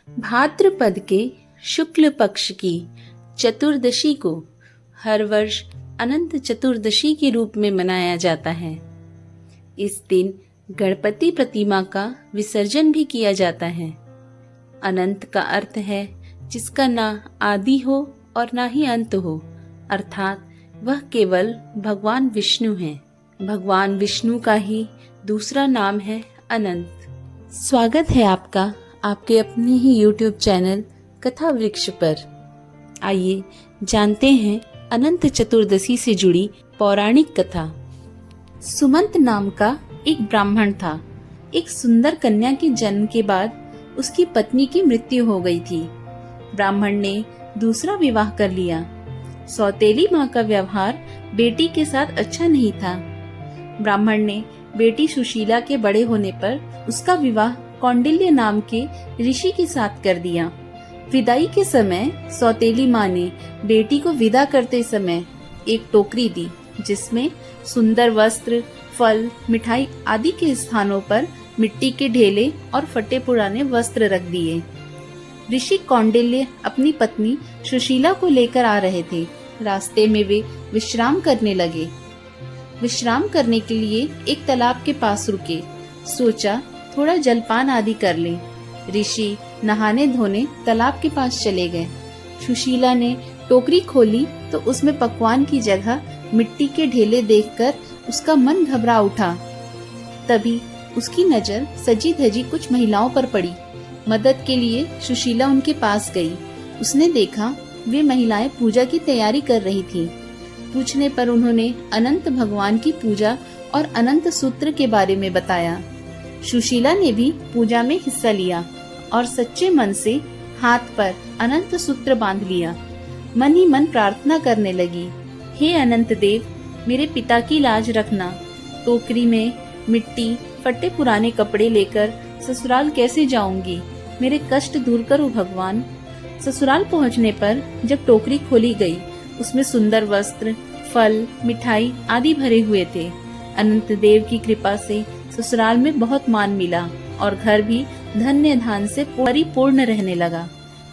भाद्रपद के शुक्ल पक्ष की चतुर्दशी को हर वर्ष अनंत चतुर्दशी के रूप में मनाया जाता है। इस दिन गणपति प्रतिमा का विसर्जन भी किया जाता है। अनंत का अर्थ है जिसका ना आदि हो और ना ही अंत हो, अर्थात वह केवल भगवान विष्णु हैं। भगवान विष्णु का ही दूसरा नाम है अनंत। स्वागत है आपका आपके अपने ही YouTube चैनल कथा वृक्ष पर। आइए जानते हैं अनंत चतुर्दशी से जुड़ी पौराणिक कथा। सुमंत नाम का एक ब्राह्मण था। एक सुंदर कन्या के जन्म के बाद उसकी पत्नी की मृत्यु हो गई थी। ब्राह्मण ने दूसरा विवाह कर लिया। सौतेली माँ का व्यवहार बेटी के साथ अच्छा नहीं था। ब्राह्मण ने बेटी सुशीला के बड़े होने पर उसका विवाह कौंडिल्य नाम के ऋषि के साथ कर दिया। विदाई के समय सौतेली माँ ने बेटी को विदा करते समय एक टोकरी दी, जिसमें सुंदर वस्त्र, फल, मिठाई आदि के स्थानों पर मिट्टी के ढेले और फटे पुराने वस्त्र रख दिए। ऋषि कौंडिल्य अपनी पत्नी सुशीला को लेकर आ रहे थे। रास्ते में वे विश्राम करने लगे। विश्राम करने के लिए एक तालाब के पास रुके। सोचा थोड़ा जलपान आदि कर लें। ऋषि नहाने धोने तालाब के पास चले गए। सुशीला ने टोकरी खोली तो उसमें पकवान की जगह मिट्टी के ढेले देखकर उसका मन घबरा उठा। तभी उसकी नजर सजी धजी कुछ महिलाओं पर पड़ी। मदद के लिए सुशीला उनके पास गई। उसने देखा वे महिलाएं पूजा की तैयारी कर रही थीं। पूछने पर उन्होंने अनंत भगवान की पूजा और अनंत सूत्र के बारे में बताया। सुशीला ने भी पूजा में हिस्सा लिया और सच्चे मन से हाथ पर अनंत सूत्र बांध लिया। मन ही मन प्रार्थना करने लगी, हे अनंत देव, मेरे पिता की लाज रखना। टोकरी में मिट्टी, फटे पुराने कपड़े लेकर ससुराल कैसे जाऊंगी? मेरे कष्ट दूर करो भगवान। ससुराल पहुंचने पर जब टोकरी खोली गई, उसमें सुंदर वस्त्र, फल, मिठाई आदि भरे हुए थे। अनंत देव की कृपा से ससुराल में बहुत मान मिला और घर भी धन्य धान से परिपूर्ण रहने लगा।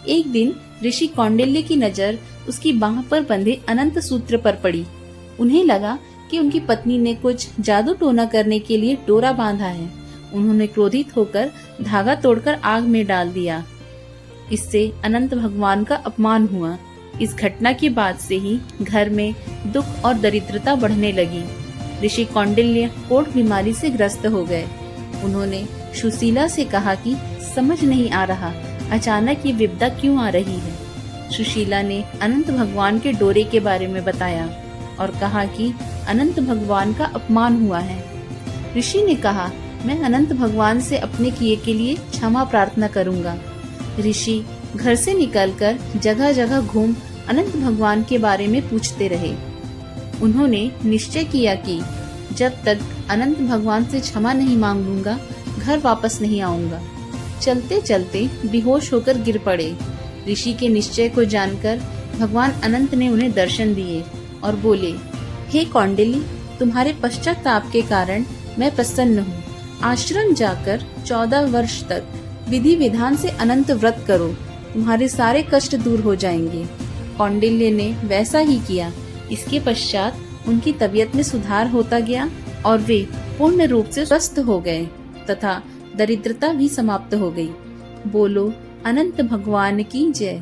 एक दिन ऋषि कौंडिल्य की नजर उसकी बाह पर बंधे अनंत सूत्र पर पड़ी। उन्हें लगा कि उनकी पत्नी ने कुछ जादू टोना करने के लिए डोरा बांधा है। उन्होंने क्रोधित होकर धागा तोड़कर आग में डाल दिया। इससे अनंत भगवान का अपमान हुआ। इस घटना के बाद से ही घर में दुख और दरिद्रता बढ़ने लगी। ऋषि कौंडिल्य कोढ़ बीमारी से ग्रस्त हो गए। उन्होंने सुशीला से कहा कि समझ नहीं आ रहा अचानक ये विपदा क्यों आ रही है। सुशीला ने अनंत भगवान के डोरे के बारे में बताया और कहा कि अनंत भगवान का अपमान हुआ है। ऋषि ने कहा, मैं अनंत भगवान से अपने किए के लिए क्षमा प्रार्थना करूंगा। ऋषि घर से निकलकर जगह जगह घूम अनंत भगवान के बारे में पूछते रहे। उन्होंने निश्चय किया कि जब तक अनंत भगवान से क्षमा नहीं मांग लूंगा, घर वापस नहीं आऊंगा। चलते चलते बेहोश होकर गिर पड़े। ऋषि के निश्चय को जानकर भगवान अनंत ने उन्हें दर्शन दिए और बोले, हे कौंडिल्य, तुम्हारे पश्चाताप के कारण मैं प्रसन्न हूँ। आश्रम जाकर 14 वर्ष तक विधि विधान से अनंत व्रत करो, तुम्हारे सारे कष्ट दूर हो जाएंगे। कौंडिल्य ने वैसा ही किया। इसके पश्चात उनकी तबीयत में सुधार होता गया और वे पूर्ण रूप से स्वस्थ हो गए तथा दरिद्रता भी समाप्त हो गई। बोलो अनंत भगवान की जय।